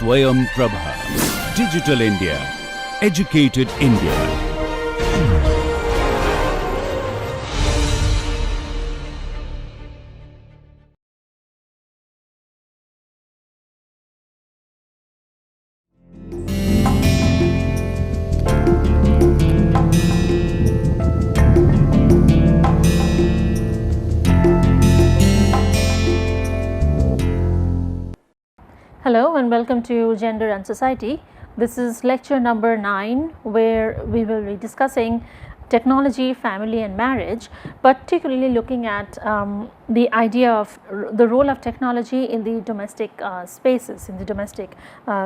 Swayam Prabha. Digital India. Educated India. Hello and welcome to Gender and Society. This is lecture number 9, where we will be discussing technology, family and marriage, particularly looking at the idea of the role of technology in the domestic spaces, in the domestic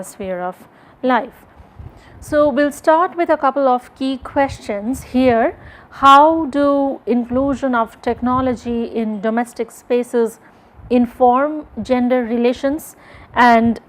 sphere of life. So, we will start with a couple of key questions here. How do inclusion of technology in domestic spaces inform gender relations, and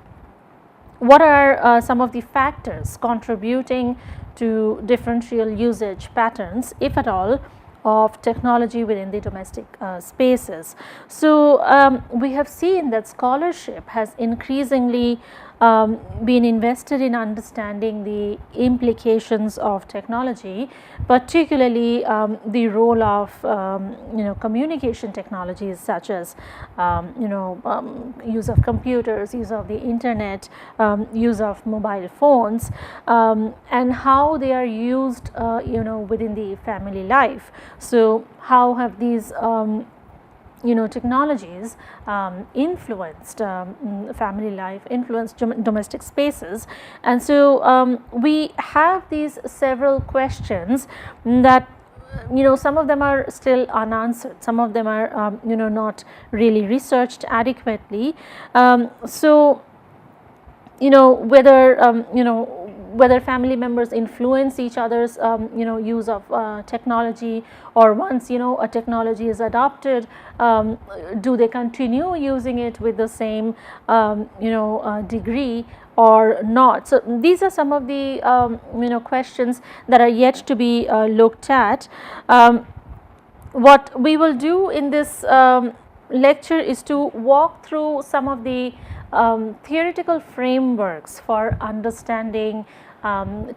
what are some of the factors contributing to differential usage patterns, if at all, of technology within the domestic spaces. So, we have seen that scholarship has increasingly been invested in understanding the implications of technology, particularly the role of communication technologies such as use of computers, use of the internet, use of mobile phones, and how they are used within the family life. So, how have these technologies influenced family life, influenced domestic spaces, and so we have these several questions that some of them are still unanswered, some of them are not really researched adequately. So whether family members influence each other's use of technology, or once a technology is adopted, do they continue using it with the same degree or not. So, these are some of the questions that are yet to be looked at. What we will do in this lecture is to walk through some of the theoretical frameworks for understanding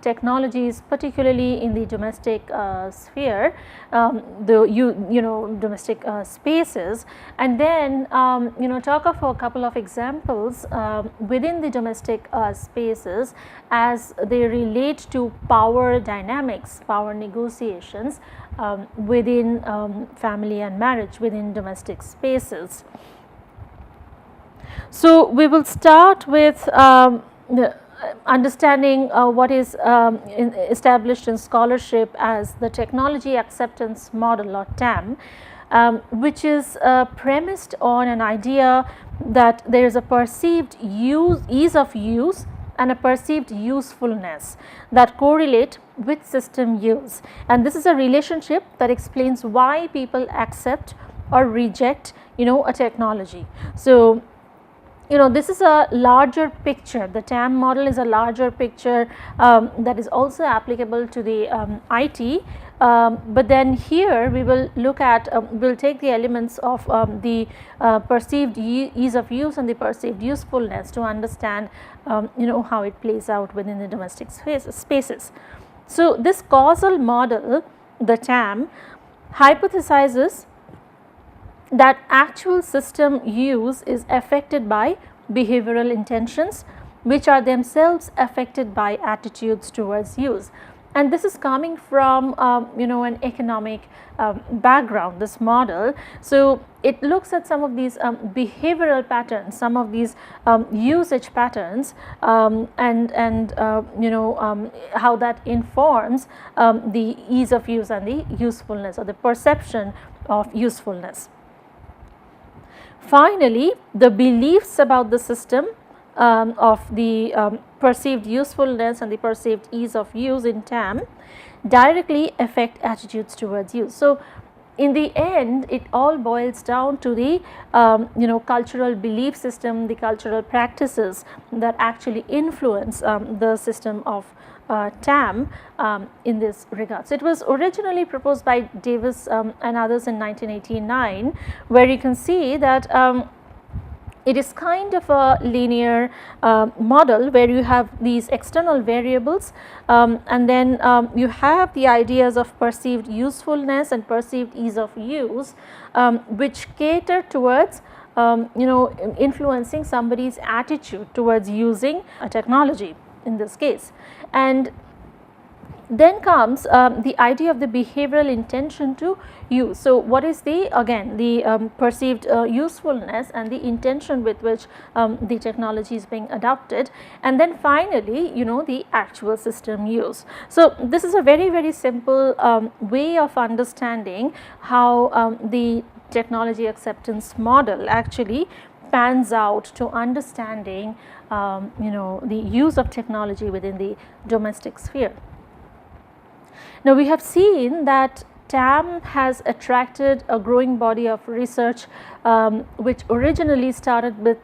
technologies, particularly in the domestic sphere, domestic spaces, and then talk of a couple of examples within the domestic spaces as they relate to power dynamics, power negotiations within family and marriage, within domestic spaces. So, we will start with understanding what is established in scholarship as the technology acceptance model, or TAM, which is premised on an idea that there is a perceived ease of use and a perceived usefulness that correlate with system use, and this is a relationship that explains why people accept or reject a technology. So, this is a larger picture. The TAM model is a larger picture that is also applicable to the IT, but then here we will look at, we will take the elements of the perceived ease of use and the perceived usefulness to understand how it plays out within the domestic spaces. So, this causal model, the TAM, hypothesizes that actual system use is affected by behavioral intentions, which are themselves affected by attitudes towards use. And this is coming from an economic background, this model. So, it looks at some of these behavioral patterns, some of these usage patterns, and how that informs the ease of use and the usefulness, or the perception of usefulness. Finally, the beliefs about the system of the perceived usefulness and the perceived ease of use in TAM directly affect attitudes towards use. So, in the end, it all boils down to the cultural belief system, the cultural practices that actually influence the system of TAM in this regard. So, it was originally proposed by Davis and others in 1989, where you can see that it is kind of a linear model where you have these external variables, and then you have the ideas of perceived usefulness and perceived ease of use, which cater towards influencing somebody's attitude towards using a technology in this case. And then comes the idea of the behavioral intention to use. So, what is the perceived usefulness and the intention with which the technology is being adopted, and then finally the actual system use. So, this is a very simple way of understanding how the technology acceptance model actually pans out to understanding the use of technology within the domestic sphere. Now, we have seen that TAM has attracted a growing body of research, which originally started with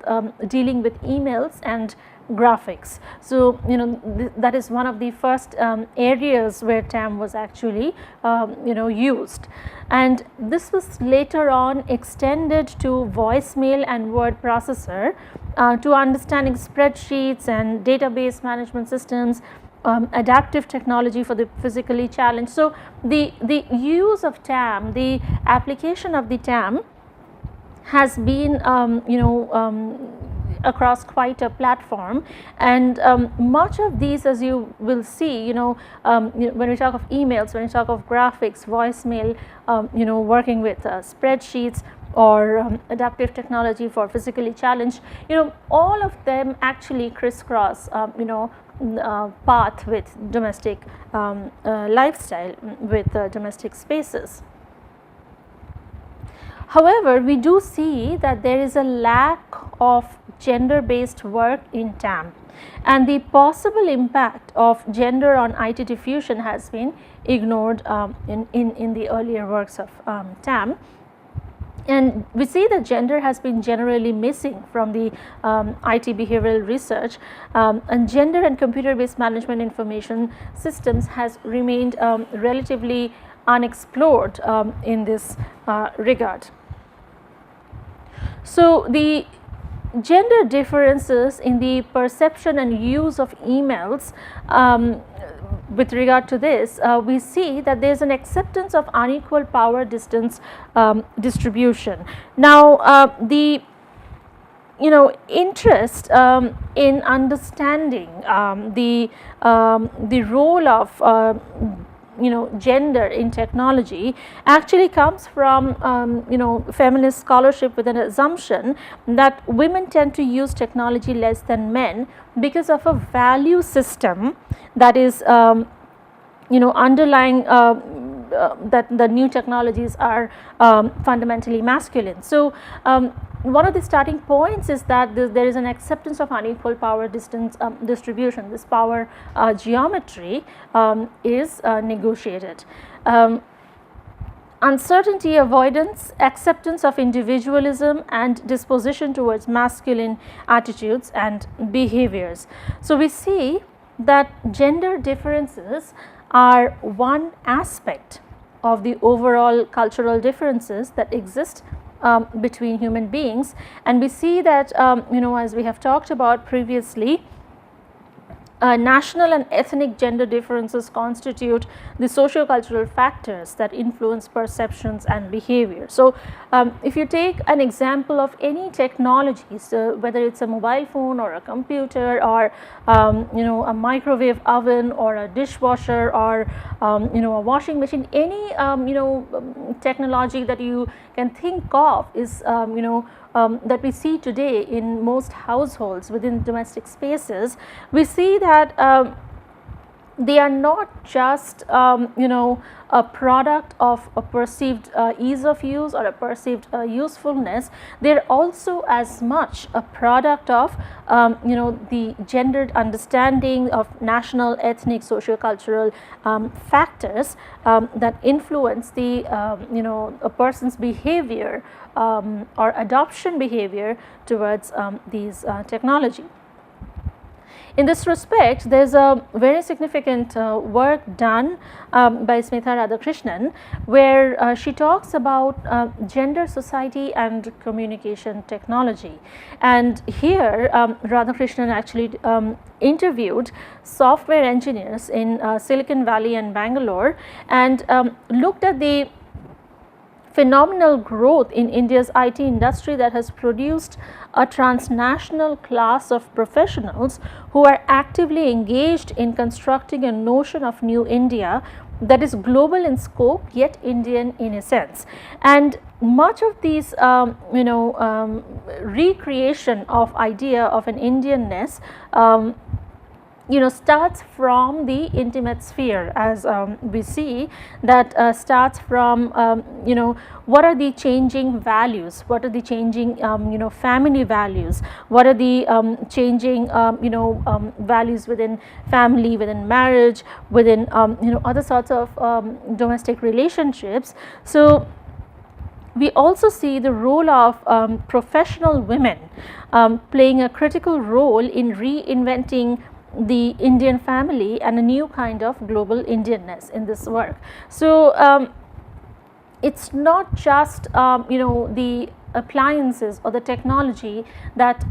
dealing with emails and graphics. So, that is one of the first areas where TAM was actually used, and this was later on extended to voicemail and word processor, to understanding spreadsheets and database management systems, adaptive technology for the physically challenged. So, the use of TAM, the application of the TAM has been across quite a platform, and much of these, as you will see, when we talk of emails, when we talk of graphics, voicemail, working with spreadsheets, or adaptive technology for physically challenged, all of them actually crisscross path with domestic lifestyle, with domestic spaces. However, we do see that there is a lack of gender based work in TAM, and the possible impact of gender on IT diffusion has been ignored in the earlier works of TAM. And we see that gender has been generally missing from the IT behavioral research, and gender and computer based management information systems has remained relatively unexplored in this regard. So, the gender differences in the perception and use of emails, with regard to this, we see that there is an acceptance of unequal power distance distribution. Now, the interest in understanding the role of gender in technology actually comes from feminist scholarship, with an assumption that women tend to use technology less than men because of a value system that is underlying that the new technologies are fundamentally masculine. So, one of the starting points is that there is an acceptance of unequal power distance distribution. This power geometry is negotiated. Uncertainty avoidance, acceptance of individualism, and disposition towards masculine attitudes and behaviors. So, we see that gender differences are one aspect of the overall cultural differences that exist between human beings, and we see that as we have talked about previously, national and ethnic gender differences constitute the socio-cultural factors that influence perceptions and behavior. So, if you take an example of any technology, so whether it is a mobile phone or a computer or a microwave oven or a dishwasher or a washing machine, any technology that you can think of is that we see today in most households within domestic spaces, we see that they are not just a product of a perceived ease of use or a perceived usefulness. They are also as much a product of the gendered understanding of national, ethnic, socio-cultural factors that influence the a person's behavior or adoption behavior towards these technology. In this respect, there is a very significant work done by Smitha Radhakrishnan, where she talks about gender, society and communication technology. And here Radhakrishnan actually interviewed software engineers in Silicon Valley and Bangalore, and looked at the phenomenal growth in India's IT industry that has produced a transnational class of professionals who are actively engaged in constructing a notion of new India that is global in scope yet Indian in essence. And much of these recreation of idea of an Indianness starts from the intimate sphere, as we see that starts from what are the changing values, what are the changing family values, what are the changing values within family, within marriage, within other sorts of domestic relationships. So we also see the role of professional women playing a critical role in reinventing the Indian family and a new kind of global Indianness in this work. So it's not just the appliances or the technology that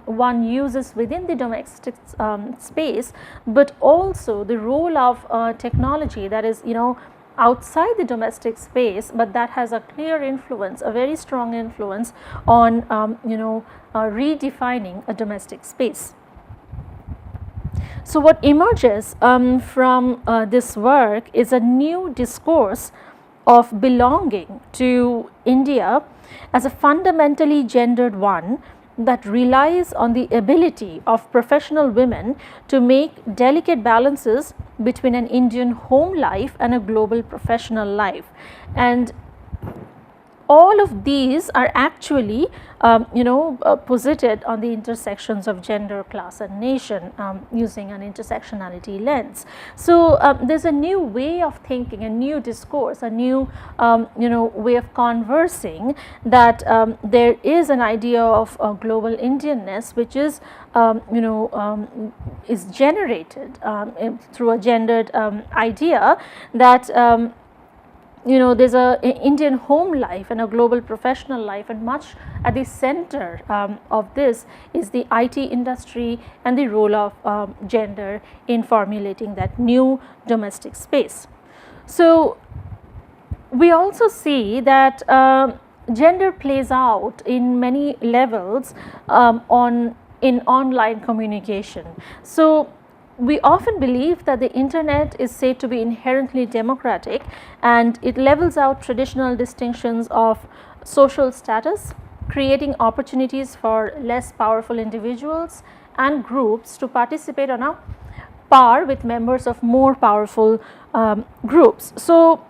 one uses within the domestic space, but also the role of technology that is outside the domestic space, but that has a clear influence, a very strong influence on redefining a domestic space. So what emerges from this work is a new discourse of belonging to India as a fundamentally gendered one that relies on the ability of professional women to make delicate balances between an Indian home life and a global professional life. And all of these are actually posited on the intersections of gender, class and nation using an intersectionality lens. So there is a new way of thinking, a new discourse, a new way of conversing, that there is an idea of global Indianness which is is generated through a gendered idea that there is a Indian home life and a global professional life, and much at the center of this is the IT industry and the role of gender in formulating that new domestic space. So we also see that gender plays out in many levels in online communication. So we often believe that the internet is said to be inherently democratic, and it levels out traditional distinctions of social status, creating opportunities for less powerful individuals and groups to participate on a par with members of more powerful groups. So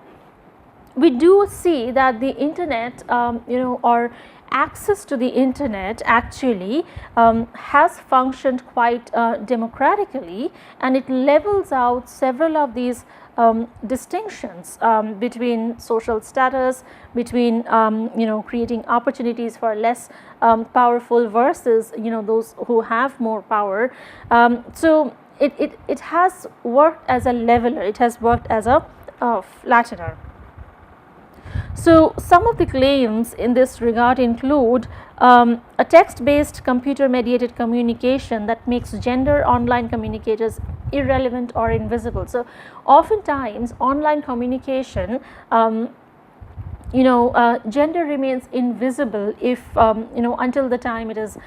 we do see that the internet or access to the internet actually has functioned quite democratically, and it levels out several of these distinctions between social status, between creating opportunities for less powerful versus those who have more power. So it has worked as a leveler, it has worked as a flattener. So some of the claims in this regard include a text-based computer-mediated communication that makes gender online communicators irrelevant or invisible. So oftentimes online communication gender remains invisible if until the time it is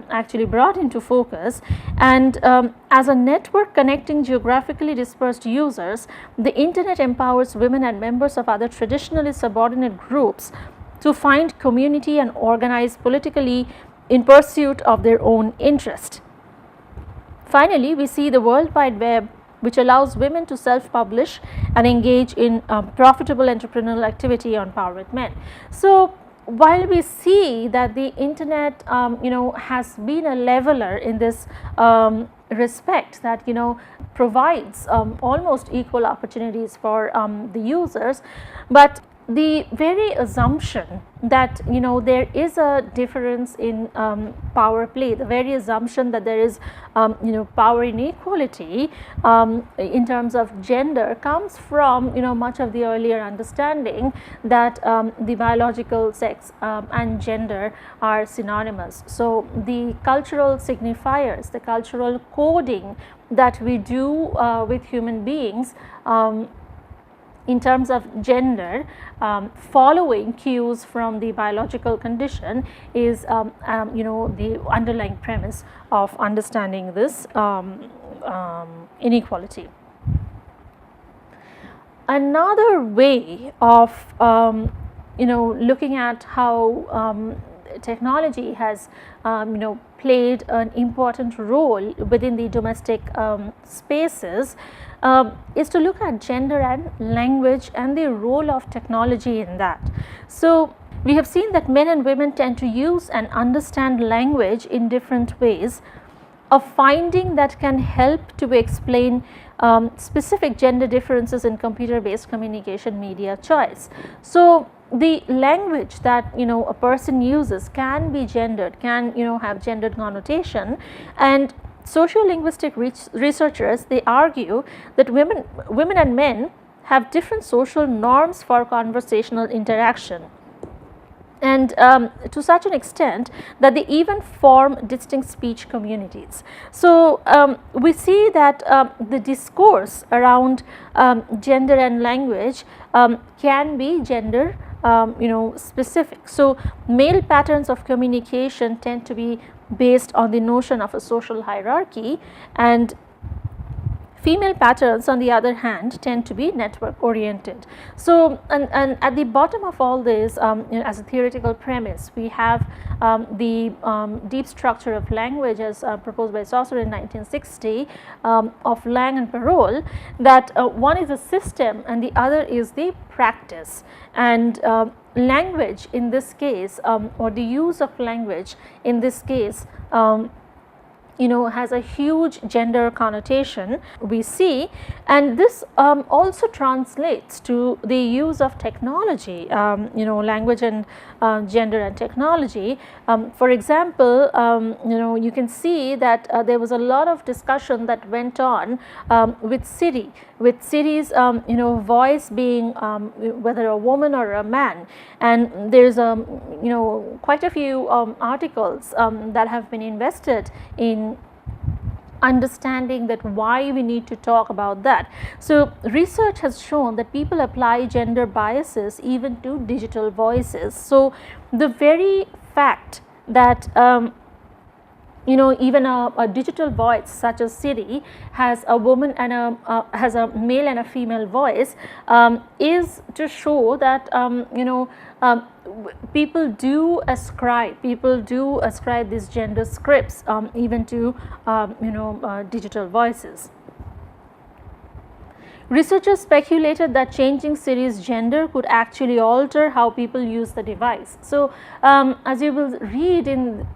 actually brought into focus. And as a network connecting geographically dispersed users, the internet empowers women and members of other traditionally subordinate groups to find community and organize politically in pursuit of their own interest. Finally, we see the World Wide Web, which allows women to self-publish and engage in profitable entrepreneurial activity on par with men. So while we see that the internet has been a leveler in this respect, that provides almost equal opportunities for the users, but the very assumption that there is a difference in power play, the very assumption that there is power inequality in terms of gender comes from much of the earlier understanding that the biological sex and gender are synonymous. So the cultural signifiers, the cultural coding that we do with human beings in terms of gender, following cues from the biological condition is the underlying premise of understanding this inequality. Another way of looking at how technology has played an important role within the domestic spaces is to look at gender and language and the role of technology in that. So we have seen that men and women tend to use and understand language in different ways, a finding that can help to explain specific gender differences in computer-based communication media choice. So the language that a person uses can be gendered, can have gendered connotation, and sociolinguistic researchers, they argue that women and men have different social norms for conversational interaction, and to such an extent that they even form distinct speech communities. So we see that the discourse around gender and language can be gender specific. So male patterns of communication tend to be based on the notion of a social hierarchy, and female patterns on the other hand tend to be network oriented. So and at the bottom of all this, as a theoretical premise, we have the deep structure of language as proposed by Saussure in 1960 of Lang and Perroll, that one is a system and the other is the practice, and language in this case, or the use of language in this case, has a huge gender connotation, we see, and this also translates to the use of technology, language and gender and technology. For example, you can see that there was a lot of discussion that went on with Siri, with Siri's voice being whether a woman or a man, and there's quite a few articles that have been invested in understanding that why we need to talk about that. So research has shown that people apply gender biases even to digital voices. So the very fact that even a digital voice such as Siri has a woman and has a male and a female voice is to show that people do ascribe these gender scripts even to digital voices. Researchers speculated that changing Siri's gender could actually alter how people use the device. So as you will read in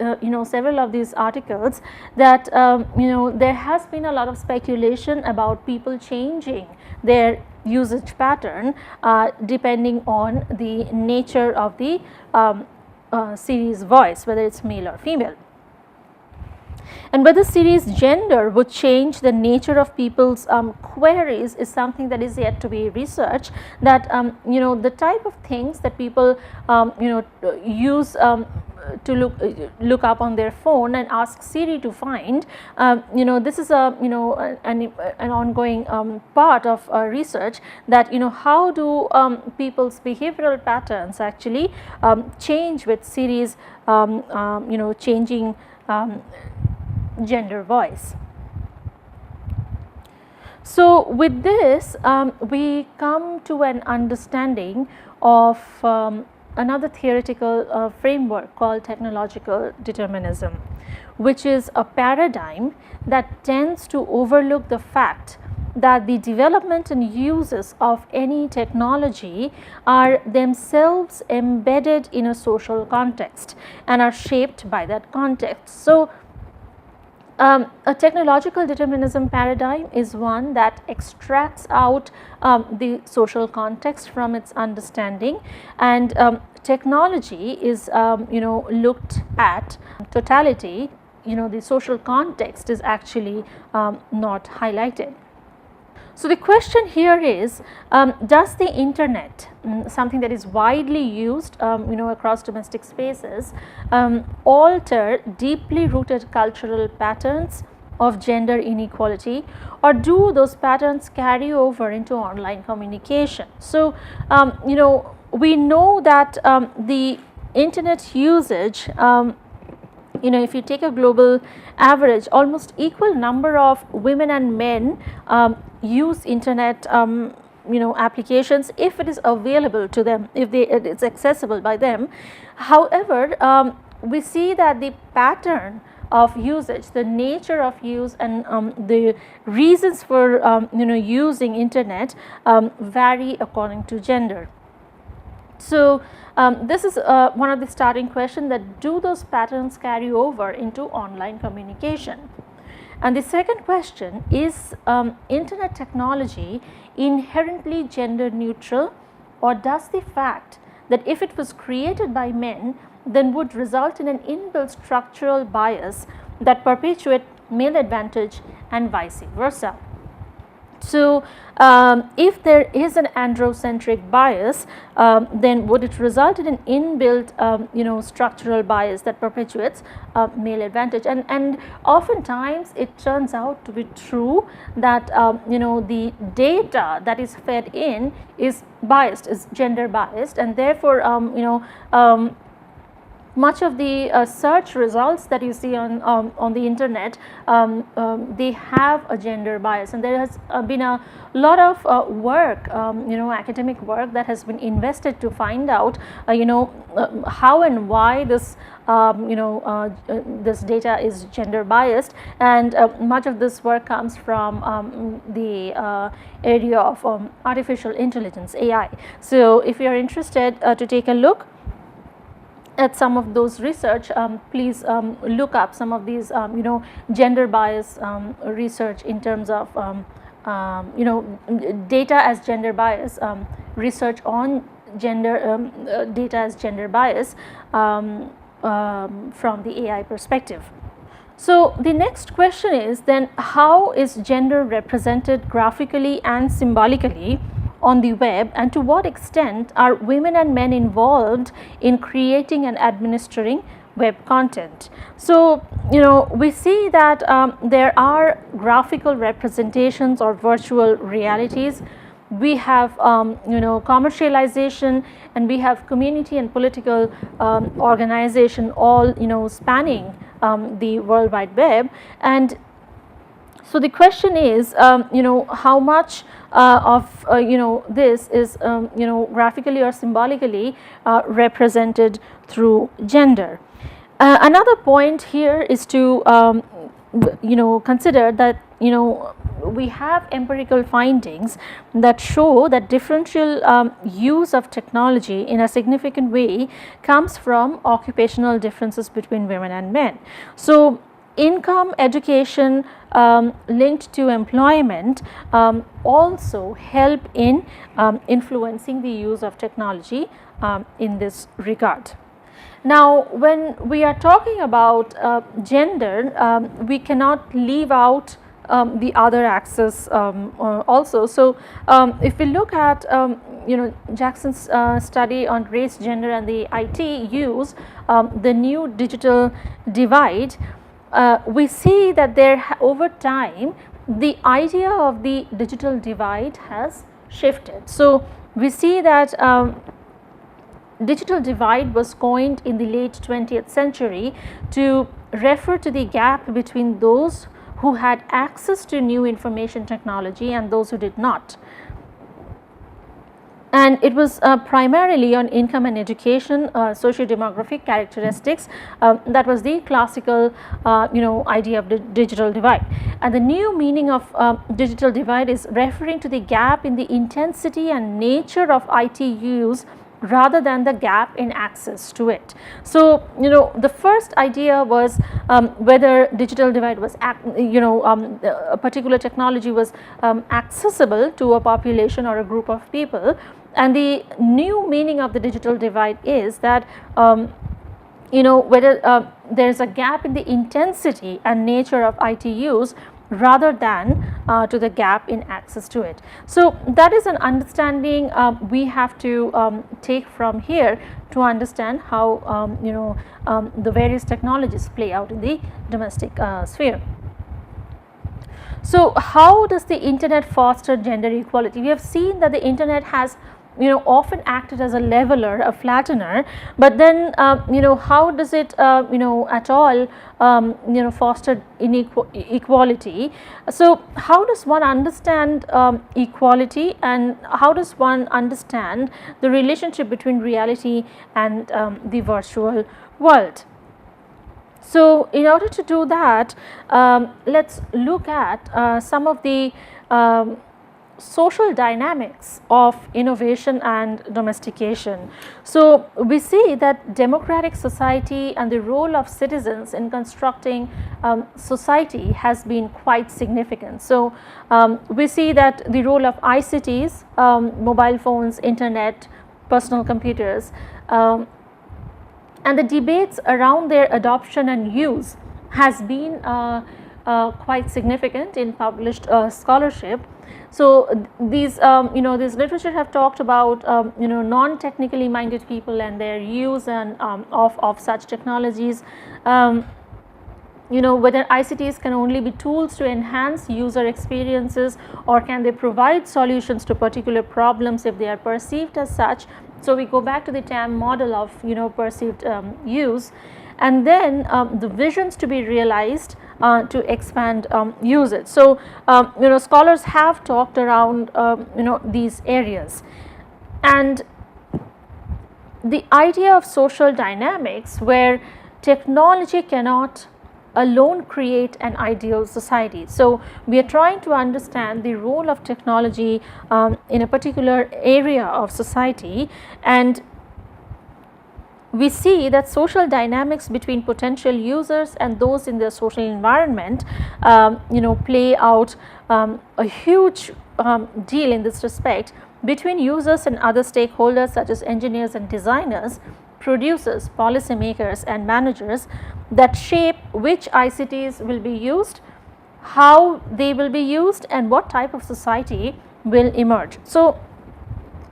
several of these articles, that there has been a lot of speculation about people changing their usage pattern depending on the nature of the Siri's voice, whether it's male or female. And whether Siri's gender would change the nature of people's queries is something that is yet to be researched. That the type of things that people use to look up on their phone and ask Siri to find, this is an ongoing part of research, that how do people's behavioral patterns actually change with Siri's changing gender voice. So with this we come to an understanding of another theoretical framework called technological determinism, which is a paradigm that tends to overlook the fact that the development and uses of any technology are themselves embedded in a social context and are shaped by that context. So A technological determinism paradigm is one that extracts out the social context from its understanding, and technology is looked at totality. The social context is actually not highlighted. So, the question here is, does the internet, something that is widely used across domestic spaces, alter deeply rooted cultural patterns of gender inequality, or do those patterns carry over into online communication? So, we know that the internet usage, if you take a global average, almost equal number of women and men use internet applications if it is available to them, if it is accessible by them. However, we see that the pattern of usage, the nature of use, and the reasons for using internet vary according to gender. So, this is one of the starting questions, that do those patterns carry over into online communication? And the second question is, internet technology inherently gender neutral, or does the fact that if it was created by men then would result in an inbuilt structural bias that perpetuate male advantage and vice versa? So, if there is an androcentric bias, then would it result in an inbuilt structural bias that perpetuates male advantage? And oftentimes it turns out to be true that the data that is fed in is biased, is gender biased, and therefore much of the search results that you see on the internet, they have a gender bias, and there has been a lot of work, academic work that has been invested to find out how and why this this data is gender biased, and much of this work comes from the area of artificial intelligence, AI. So, if you are interested to take a look at some of those research, please look up some of these gender bias research in terms of data as gender bias, research on gender data as gender bias from the AI perspective. So, the next question is then, how is gender represented graphically and symbolically on the web, and to what extent are women and men involved in creating and administering web content? So, we see that there are graphical representations or virtual realities. We have commercialization, and we have community and political organization, all spanning the World Wide Web. And so, the question is, how much of this is graphically or symbolically represented through gender. Another point here is to consider that we have empirical findings that show that differential use of technology in a significant way comes from occupational differences between women and men. So, income, education linked to employment also help in influencing the use of technology in this regard. Now, when we are talking about gender, we cannot leave out the other axis also. So, if we look at Jackson's study on race, gender, and the IT use, the new digital divide, we see that over time the idea of the digital divide has shifted. So, we see that digital divide was coined in the late 20th century to refer to the gap between those who had access to new information technology and those who did not. And it was primarily on income and education, socio-demographic characteristics. That was the classical idea of the digital divide. And the new meaning of digital divide is referring to the gap in the intensity and nature of IT use rather than the gap in access to it. So, the first idea was whether digital divide was, a particular technology was accessible to a population or a group of people, and the new meaning of the digital divide is that whether there is a gap in the intensity and nature of IT use rather than to the gap in access to it. So, that is an understanding we have to take from here to understand how the various technologies play out in the domestic sphere. So, how does the internet foster gender equality? We have seen that the internet has often acted as a leveler, a flattener, but then how does it at all foster equality? So, how does one understand equality, and how does one understand the relationship between reality and the virtual world? So, in order to do that, let us look at some of the social dynamics of innovation and domestication. So, we see that democratic society and the role of citizens in constructing society has been quite significant. So, we see that the role of ICTs, mobile phones, internet, personal computers, and the debates around their adoption and use has been quite significant in published scholarship. So, these this literature have talked about non-technically minded people and their use and of such technologies. Whether ICTs can only be tools to enhance user experiences, or can they provide solutions to particular problems if they are perceived as such. So, we go back to the TAM model of perceived use, and then the visions to be realized to expand usage. So, scholars have talked around these areas, and the idea of social dynamics where technology cannot alone create an ideal society. So, we are trying to understand the role of technology in a particular area of society, and we see that social dynamics between potential users and those in their social environment play out a huge deal in this respect between users and other stakeholders such as engineers and designers, producers, policymakers and managers, that shape which ICTs will be used, how they will be used, and what type of society will emerge. So,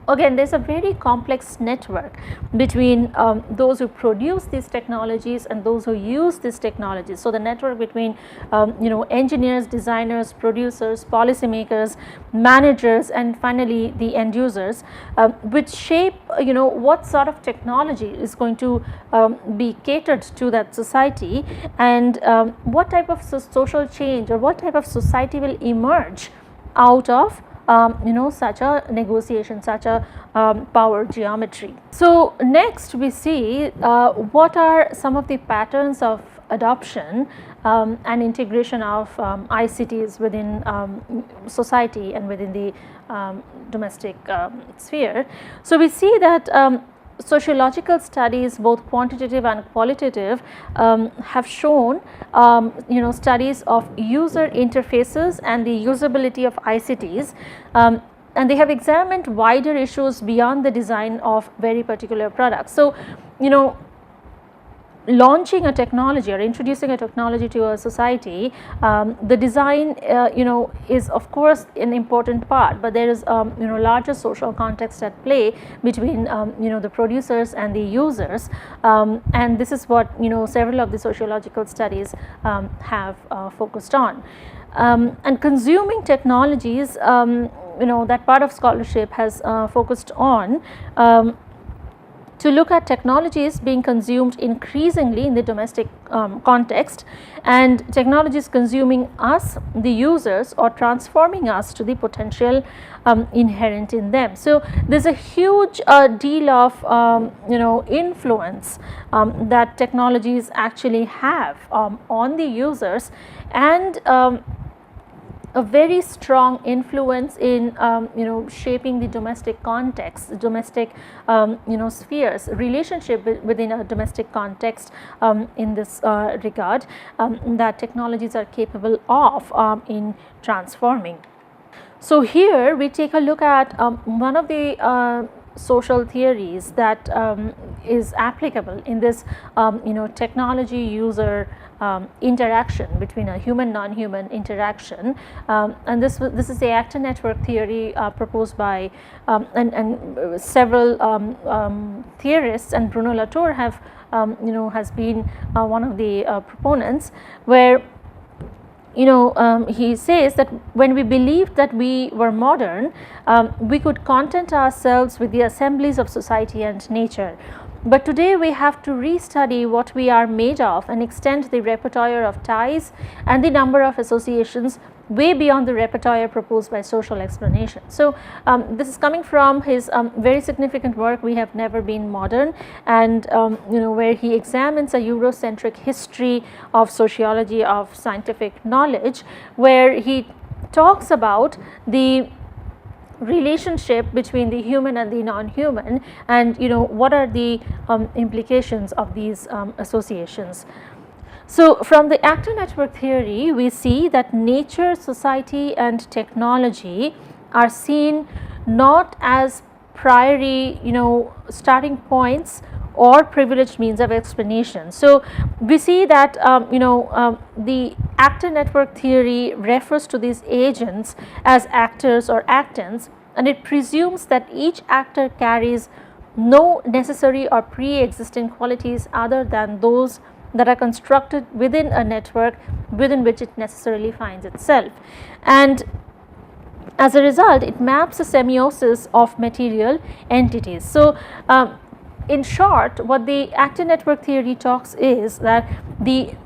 again, there is a very complex network between those who produce these technologies and those who use these technologies. So, the network between engineers, designers, producers, policymakers, managers, and finally the end users, which shape what sort of technology is going to be catered to that society, and what type of social change or what type of society will emerge out of such a negotiation, such a power geometry. So, next we see what are some of the patterns of adoption and integration of ICTs within society and within the domestic sphere. So, we see that sociological studies, both quantitative and qualitative, have shown studies of user interfaces and the usability of ICTs, and they have examined wider issues beyond the design of very particular products. So, launching a technology or introducing a technology to a society, the design is of course an important part, but there is larger social context at play between the producers and the users, and this is what several of the sociological studies have focused on. And consuming technologies, that part of scholarship has focused on to look at technologies being consumed increasingly in the domestic context, and technologies consuming us, the users, or transforming us to the potential inherent in them. So, there is a huge deal of influence that technologies actually have on the users, and a very strong influence in shaping the domestic context, the domestic spheres, relationship within a domestic context in this regard, that technologies are capable of in transforming. So here we take a look at one of the social theories that is applicable in this technology user interaction between a human non-human interaction, and this is the actor network theory proposed by and several theorists, and Bruno Latour have has been one of the proponents, where he says that when we believed that we were modern, we could content ourselves with the assemblies of society and nature. But today we have to restudy what we are made of and extend the repertoire of ties and the number of associations way beyond the repertoire proposed by social explanation. So, this is coming from his very significant work, We Have Never Been Modern, and where he examines a Eurocentric history of sociology of scientific knowledge, where he talks about the relationship between the human and the non-human, and what are the implications of these associations. So, from the actor network theory, we see that nature, society and technology are seen not as priori starting points or privileged means of explanation. So, we see that the actor network theory refers to these agents as actors or actants, and it presumes that each actor carries no necessary or pre-existing qualities other than those that are constructed within a network within which it necessarily finds itself. And as a result, it maps a semiosis of material entities. So, in short, what the actor network theory talks is that the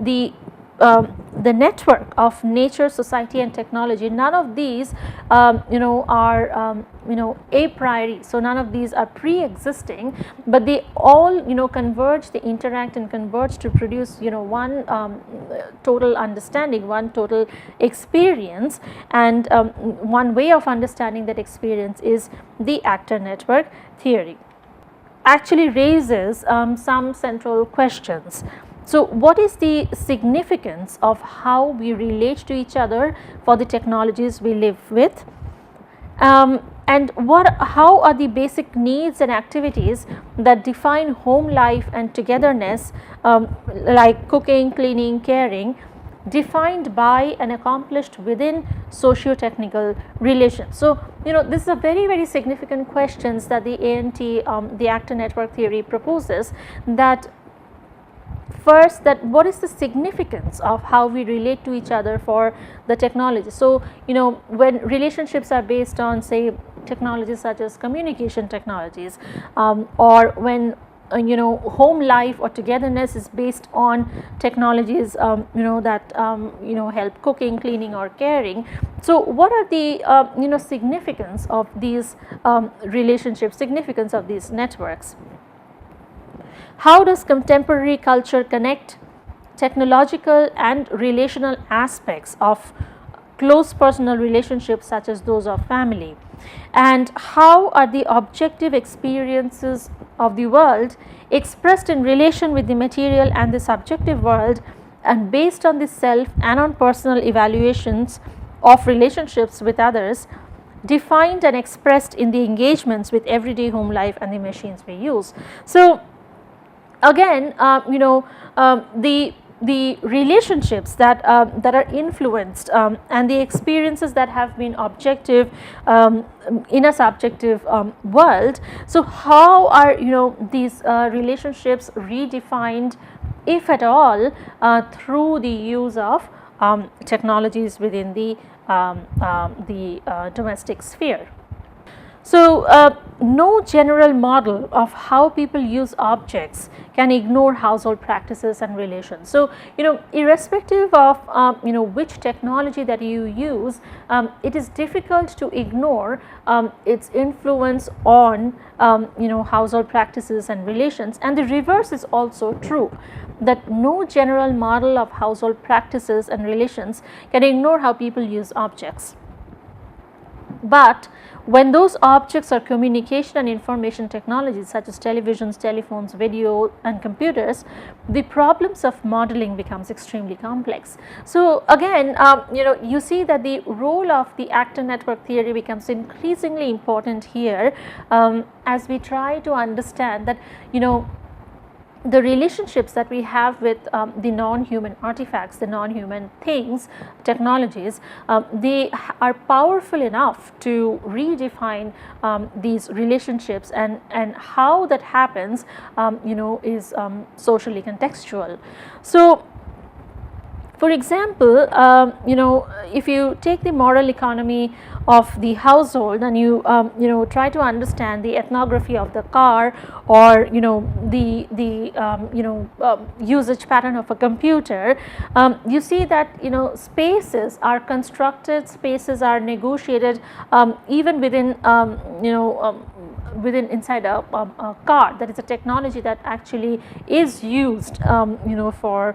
network of nature, society and technology, none of these are a priori, so none of these are pre-existing, but they all converge, they interact and converge to produce one total understanding, one total experience, and one way of understanding that experience is the actor network theory. Actually raises some central questions. So, what is the significance of how we relate to each other for the technologies we live with, and how are the basic needs and activities that define home life and togetherness, like cooking, cleaning, caring, defined by and accomplished within socio-technical relations. So, this is a very significant questions that the ANT, the actor network theory proposes, that first, that what is the significance of how we relate to each other for the technology. So, when relationships are based on, say, technologies such as communication technologies, or when home life or togetherness is based on technologies that help cooking, cleaning or caring. So, what are the significance of these relationships, significance of these networks? How does contemporary culture connect technological and relational aspects of close personal relationships such as those of family? And how are the objective experiences of the world expressed in relation with the material and the subjective world, and based on the self and on personal evaluations of relationships with others, defined and expressed in the engagements with everyday home life and the machines we use? So, again, the relationships that are influenced and the experiences that have been objective in a subjective world. So, how are these relationships redefined, if at all, through the use of technologies within the domestic sphere? So, no general model of how people use objects can ignore household practices and relations. So, irrespective of which technology that you use, it is difficult to ignore its influence on household practices and relations, and the reverse is also true, that no general model of household practices and relations can ignore how people use objects. But when those objects are communication and information technologies such as televisions, telephones, video and computers, the problems of modeling becomes extremely complex. So again, you see that the role of the actor network theory becomes increasingly important here, as we try to understand that the relationships that we have with the non-human artifacts, the non-human things, technologies, they are powerful enough to redefine these relationships, and how that happens is socially contextual. So, for example, if you take the moral economy of the household and you try to understand the ethnography of the car, or the usage pattern of a computer, you see that spaces are constructed, spaces are negotiated even within inside a car. That is a technology that actually is used for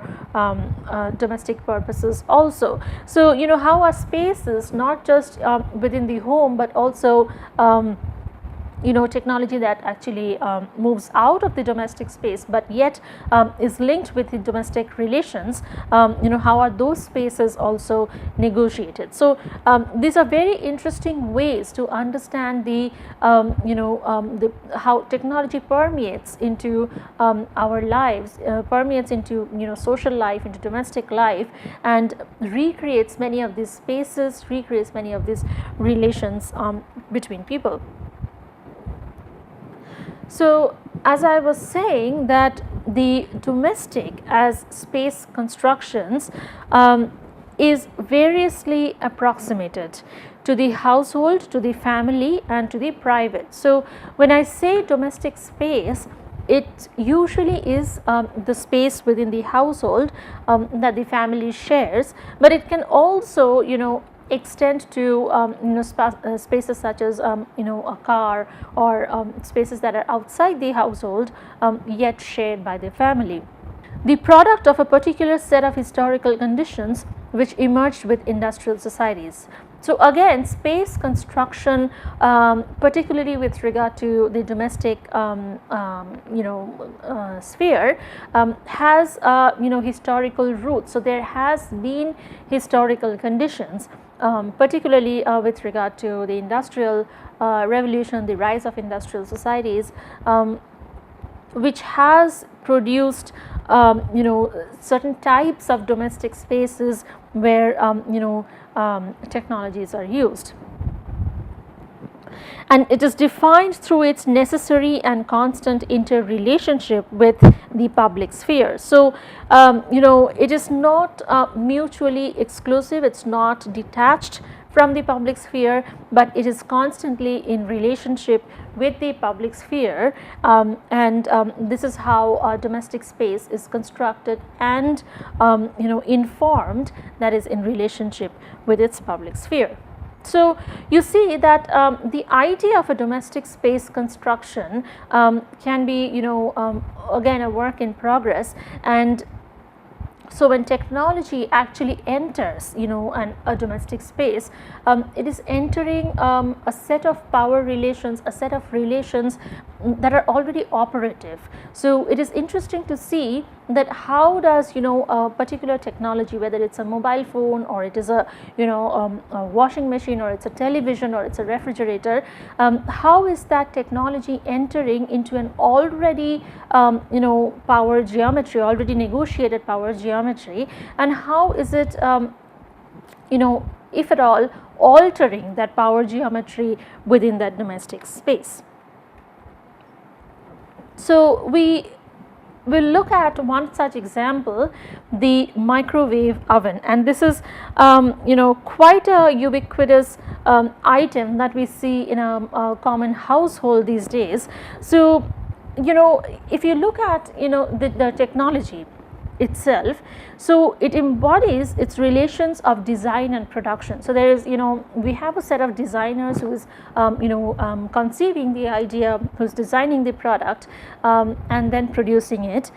domestic purposes also. So how are spaces not just within the home, but also technology that actually moves out of the domestic space, but yet is linked with the domestic relations, how are those spaces also negotiated. So these are very interesting ways to understand the how technology permeates into our lives, permeates into social life, into domestic life, and recreates many of these spaces, recreates many of these relations between people. So, as I was saying, that the domestic as space constructions is variously approximated to the household, to the family, and to the private. So, when I say domestic space, it usually is the space within the household that the family shares, but it can also extend to spaces such as a car, or spaces that are outside the household yet shared by the family. The product of a particular set of historical conditions which emerged with industrial societies. So again, space construction, particularly with regard to the domestic sphere, has historical roots. So there has been historical conditions, particularly with regard to the industrial revolution, the rise of industrial societies, which has produced certain types of domestic spaces where technologies are used, and it is defined through its necessary and constant interrelationship with the public sphere. So, it is not mutually exclusive, it is not detached from the public sphere, but it is constantly in relationship with the public sphere, and this is how domestic space is constructed and informed, that is in relationship with its public sphere. So, you see that the idea of a domestic space construction can be again a work in progress, and so when technology actually enters a domestic space, it is entering a set of power relations, a set of relations that are already operative. So it is interesting to see that how does a particular technology, whether it's a mobile phone, or it is a a washing machine, or it's a television, or it's a refrigerator, how is that technology entering into an already power geometry, already negotiated power geometry, and how is it if at all altering that power geometry within that domestic space. So we we'll look at one such example, the microwave oven, and this is quite a ubiquitous item that we see in a common household these days. So if you look at the technology itself, so it embodies its relations of design and production. So there is we have a set of designers who is conceiving the idea, who's designing the product, and then producing it.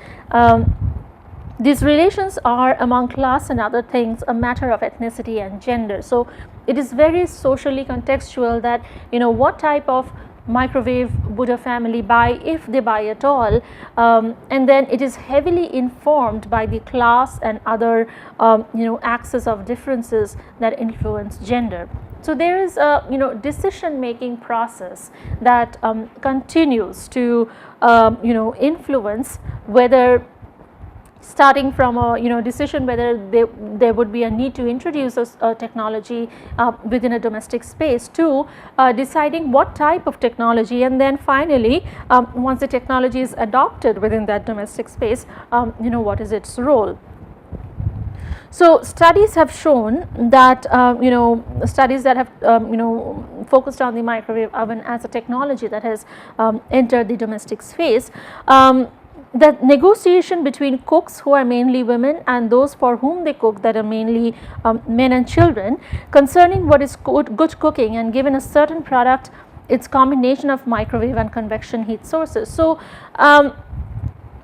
These relations are, among class and other things, a matter of ethnicity and gender. So it is very socially contextual that what type of microwave would a family buy, if they buy at all, and then it is heavily informed by the class and other axis of differences that influence gender. So there is a decision making process that continues to influence whether, starting from a decision whether there would be a need to introduce a technology within a domestic space, to deciding what type of technology, and then finally once the technology is adopted within that domestic space, what is its role. So studies have shown that studies that have focused on the microwave oven as a technology that has entered the domestic space, the negotiation between cooks who are mainly women and those for whom they cook, that are mainly men and children, concerning what is good cooking, and given a certain product, its combination of microwave and convection heat sources. So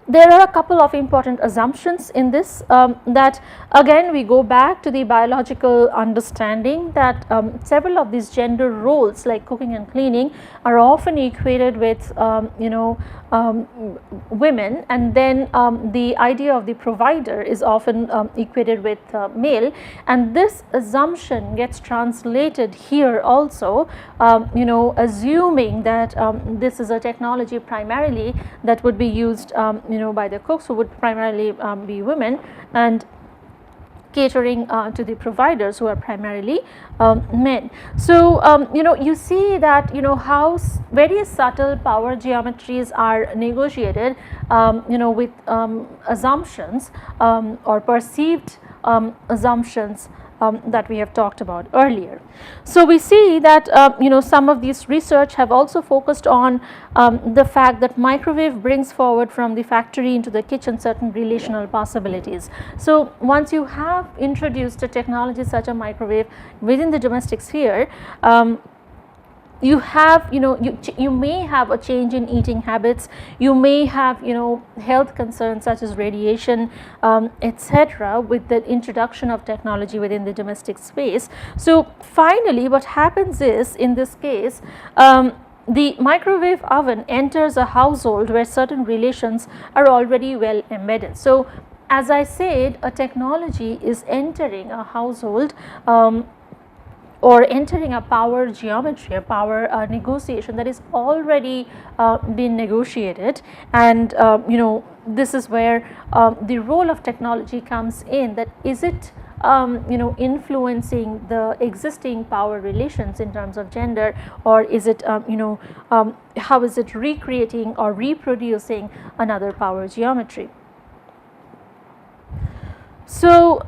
there are a couple of important assumptions in this, that again we go back to the biological understanding that several of these gender roles, like cooking and cleaning, are often equated with women, and then the idea of the provider is often equated with male, and this assumption gets translated here also, assuming that this is a technology primarily that would be used by the cooks, who would primarily be women, and catering to the providers, who are primarily men. So you see that how very subtle power geometries are negotiated with assumptions or perceived assumptions that we have talked about earlier. So we see that some of these research have also focused on the fact that microwave brings forward from the factory into the kitchen certain relational possibilities. So once you have introduced a technology such a microwave within the domestic sphere, you have you may have a change in eating habits, you may have health concerns such as radiation, etc., with the introduction of technology within the domestic space. So finally what happens is, in this case, the microwave oven enters a household where certain relations are already well embedded. So as I said, a technology is entering a household or entering a power geometry, a power negotiation that is already been negotiated, and this is where the role of technology comes in, that is it influencing the existing power relations in terms of gender, or is it how is it recreating or reproducing another power geometry. So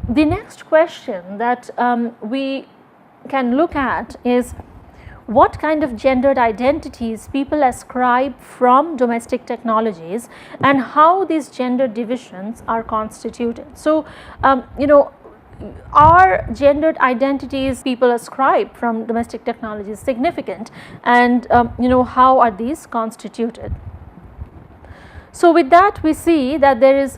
the next question that we can look at is what kind of gendered identities people ascribe from domestic technologies, and how these gender divisions are constituted. So are gendered identities people ascribe from domestic technologies significant, and how are these constituted? So with that we see that there is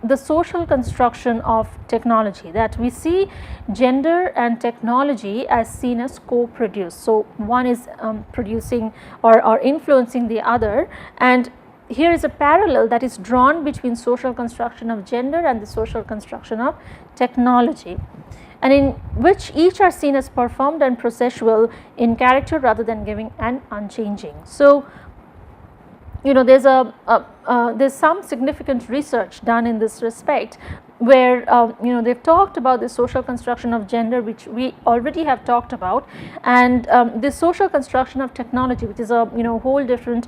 the social construction of technology, that we see gender and technology as seen as co-produced. So one is producing or influencing the other, and here is a parallel that is drawn between social construction of gender and the social construction of technology, and in which each are seen as performed and processual in character rather than giving an unchanging. So there's some significant research done in this respect, where they've talked about the social construction of gender, which we already have talked about, and the social construction of technology, which is a whole different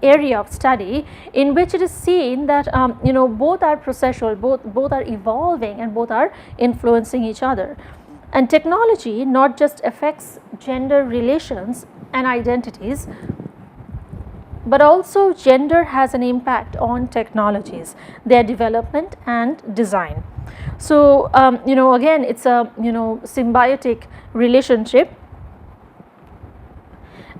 area of study, in which it is seen that both are processual, both are evolving, and both are influencing each other. And technology not just affects gender relations and identities, but also gender has an impact on technologies, their development and design. So again, it's a symbiotic relationship,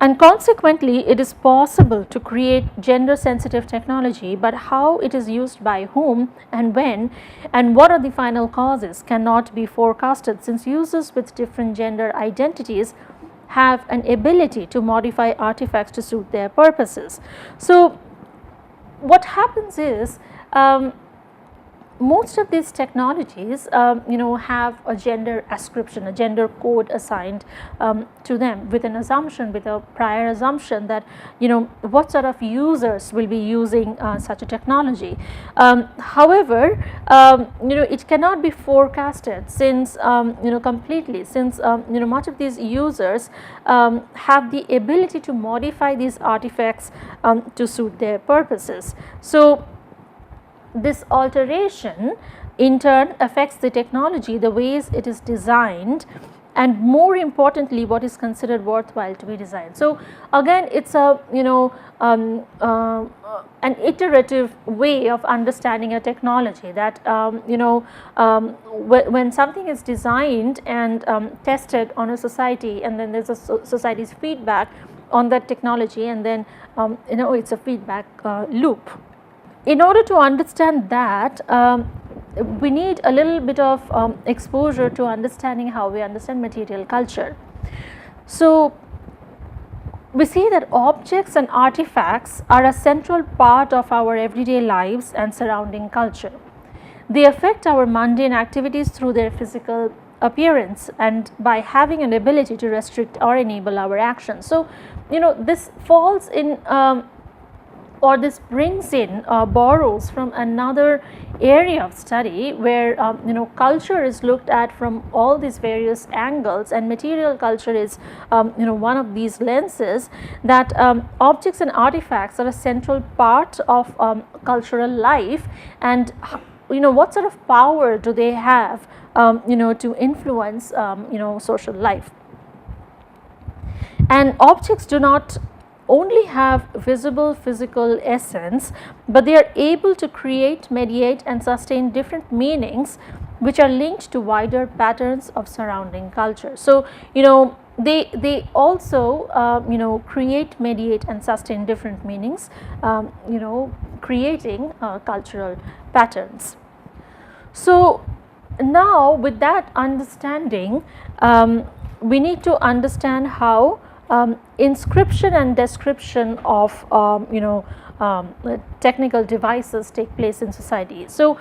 and consequently it is possible to create gender sensitive technology, but how it is used by whom and when and what are the final causes cannot be forecasted, since users with different gender identities have an ability to modify artifacts to suit their purposes. So what happens is, most of these technologies have a gender ascription, a gender code assigned to them, with an assumption, with a prior assumption that what sort of users will be using such a technology. However, it cannot be forecasted, since completely, since much of these users have the ability to modify these artifacts to suit their purposes. So this alteration in turn affects the technology, the ways it is designed, and more importantly what is considered worthwhile to be designed. So again, it's a an iterative way of understanding a technology, that when something is designed and tested on a society, and then there's a society's feedback on that technology, and then it's a feedback loop. In order to understand that, we need a little bit of exposure to understanding how we understand material culture. So we see that objects and artifacts are a central part of our everyday lives and surrounding culture. They affect our mundane activities through their physical appearance and by having an ability to restrict or enable our actions. So this falls in or this brings in, borrows from another area of study, where culture is looked at from all these various angles, and material culture is one of these lenses, that objects and artifacts are a central part of cultural life, and what sort of power do they have to influence social life. And objects do not only have visible physical essence, but they are able to create, mediate, and sustain different meanings which are linked to wider patterns of surrounding culture. So they also create, mediate, and sustain different meanings, creating cultural patterns. So now, with that understanding, we need to understand how inscription and description of technical devices take place in society. So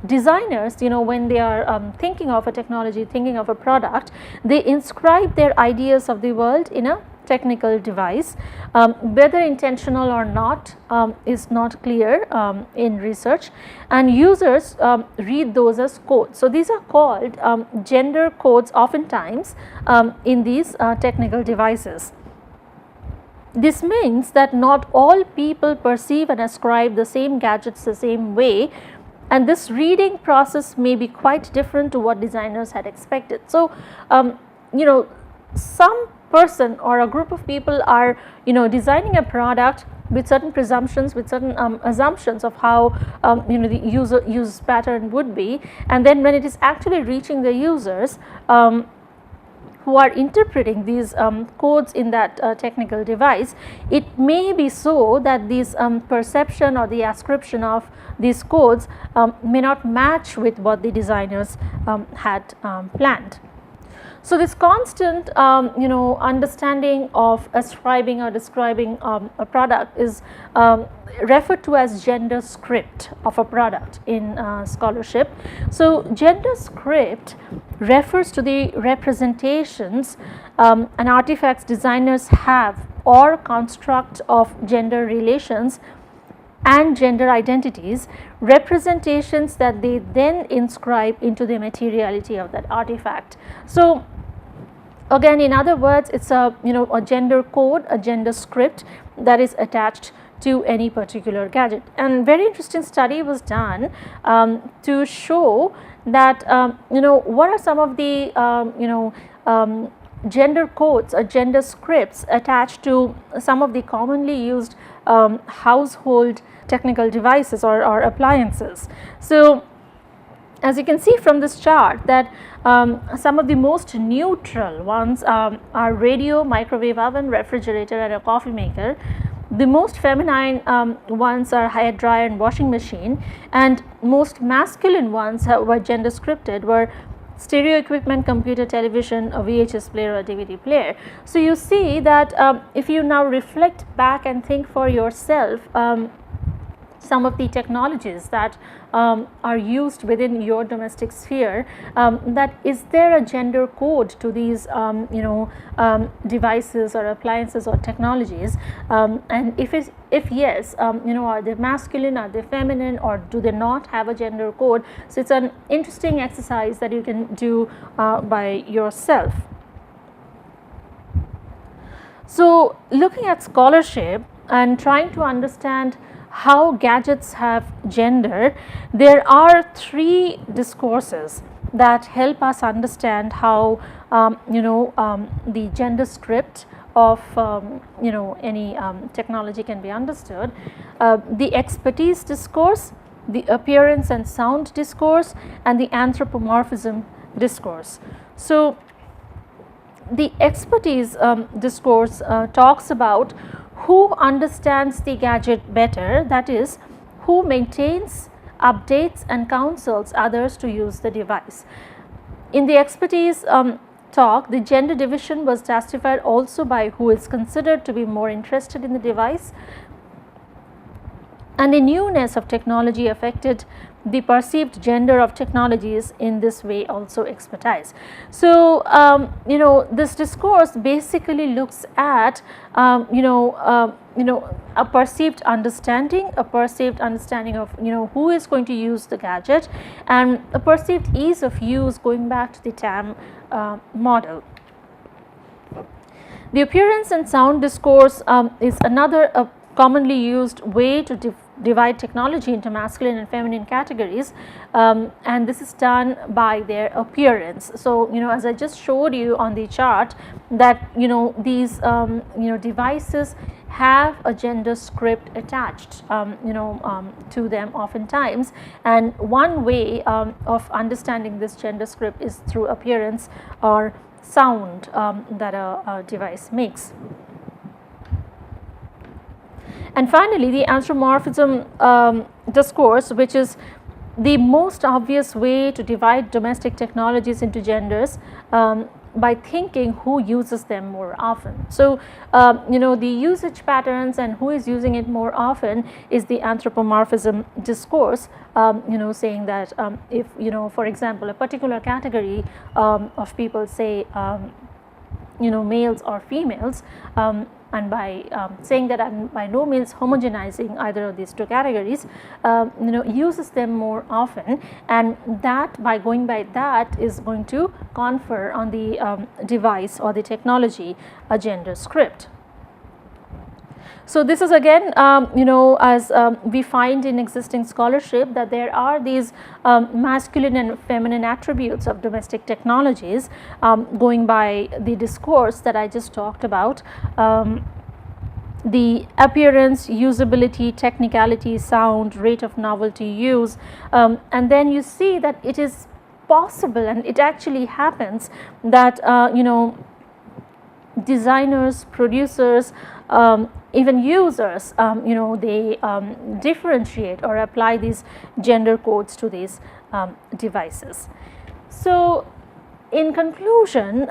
designers, when they are thinking of a technology, thinking of a product, they inscribe their ideas of the world in a technical device. Whether intentional or not is not clear in research, and users read those as codes. So these are called gender codes oftentimes in these technical devices. This means that not all people perceive and ascribe the same gadgets the same way, and this reading process may be quite different to what designers had expected. So some person or a group of people are designing a product with certain presumptions, with certain assumptions of how the use pattern would be, and then when it is actually reaching the users who are interpreting these codes in that technical device, it may be so that these perception or the ascription of these codes may not match with what the designers had planned. So this constant understanding of ascribing or describing a product is referred to as gender script of a product in scholarship. So gender script refers to the representations and artifacts designers have or construct of gender relations and gender identities, representations that they then inscribe into the materiality of that artifact. So again, in other words, it's a a gender code, a gender script that is attached to any particular gadget. And very interesting study was done to show that what are some of the gender codes or gender scripts attached to some of the commonly used household technical devices or appliances. So as you can see from this chart that some of the most neutral ones are radio, microwave oven, refrigerator and a coffee maker. The most feminine ones are hair dryer and washing machine, and most masculine ones were gender scripted were stereo equipment, computer, television, a VHS player or a DVD player. So you see that if you now reflect back and think for yourself some of the technologies that are used within your domestic sphere, that is there a gender code to these devices or appliances or technologies, and if yes, are they masculine, are they feminine, or do they not have a gender code? So it's an interesting exercise that you can do by yourself. So looking at scholarship and trying to understand how gadgets have gender, there are 3 discourses that help us understand how the gender script of any technology can be understood. The expertise discourse, the appearance and sound discourse, and the anthropomorphism discourse. So the expertise discourse talks about who understands the gadget better, that is, who maintains, updates and counsels others to use the device. In the expertise talk, the gender division was justified also by who is considered to be more interested in the device, and the newness of technology affected the perceived gender of technologies in this way also expertise. So this discourse basically looks at a perceived understanding of who is going to use the gadget, and a perceived ease of use going back to the TAM model. The appearance and sound discourse is another commonly used way to divide technology into masculine and feminine categories, and this is done by their appearance. So as I just showed you on the chart that these devices have a gender script attached to them oftentimes, and one way of understanding this gender script is through appearance or sound that a device makes. And finally, the anthropomorphism discourse, which is the most obvious way to divide domestic technologies into genders by thinking who uses them more often. So the usage patterns and who is using it more often is the anthropomorphism discourse, saying that if for example a particular category of people, say males or females, and by saying that I am by no means homogenizing either of these 2 categories, uses them more often, and that by going by that is going to confer on the device or the technology a gender script. So this is again as we find in existing scholarship that there are these masculine and feminine attributes of domestic technologies, going by the discourse that I just talked about, the appearance, usability, technicality, sound, rate of novelty use, and then you see that it is possible and it actually happens that designers, producers, even users, they differentiate or apply these gender codes to these devices. So in conclusion,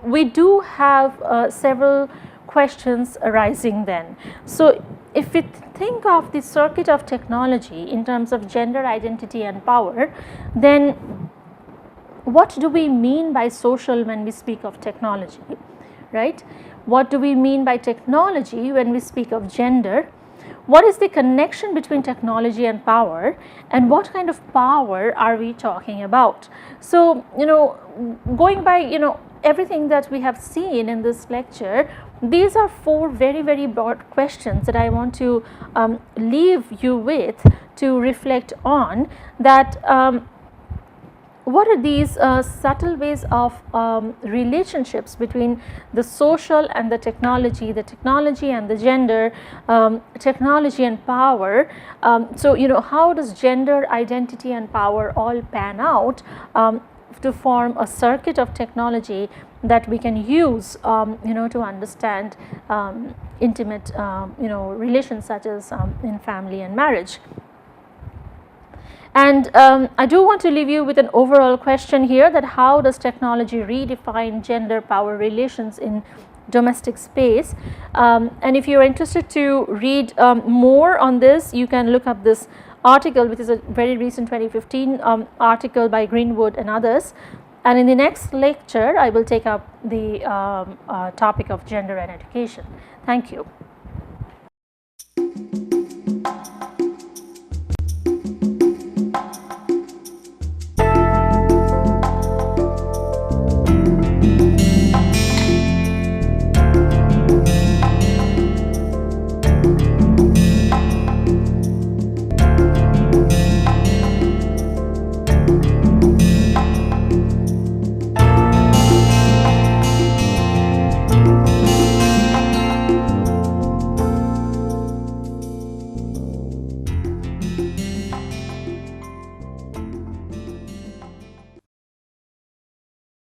we do have several questions arising then. So if we think of the circuit of technology in terms of gender identity and power, then what do we mean by social when we speak of technology, right? what do we mean by technology when we speak of gender, what is the connection between technology and power, and what kind of power are we talking about. So, going by everything that we have seen in this lecture, these are 4 very, very broad questions that I want to leave you with to reflect on, that what are these subtle ways of relationships between the social and the technology and the gender, technology and power. So, how does gender, identity and power all pan out to form a circuit of technology that we can use to understand intimate relations such as in family and marriage. And I do want to leave you with an overall question here, that how does technology redefine gender power relations in domestic space. And if you are interested to read more on this, you can look up this article, which is a very recent 2015 article by Greenwood and others. And in the next lecture, I will take up the topic of gender and education. Thank you.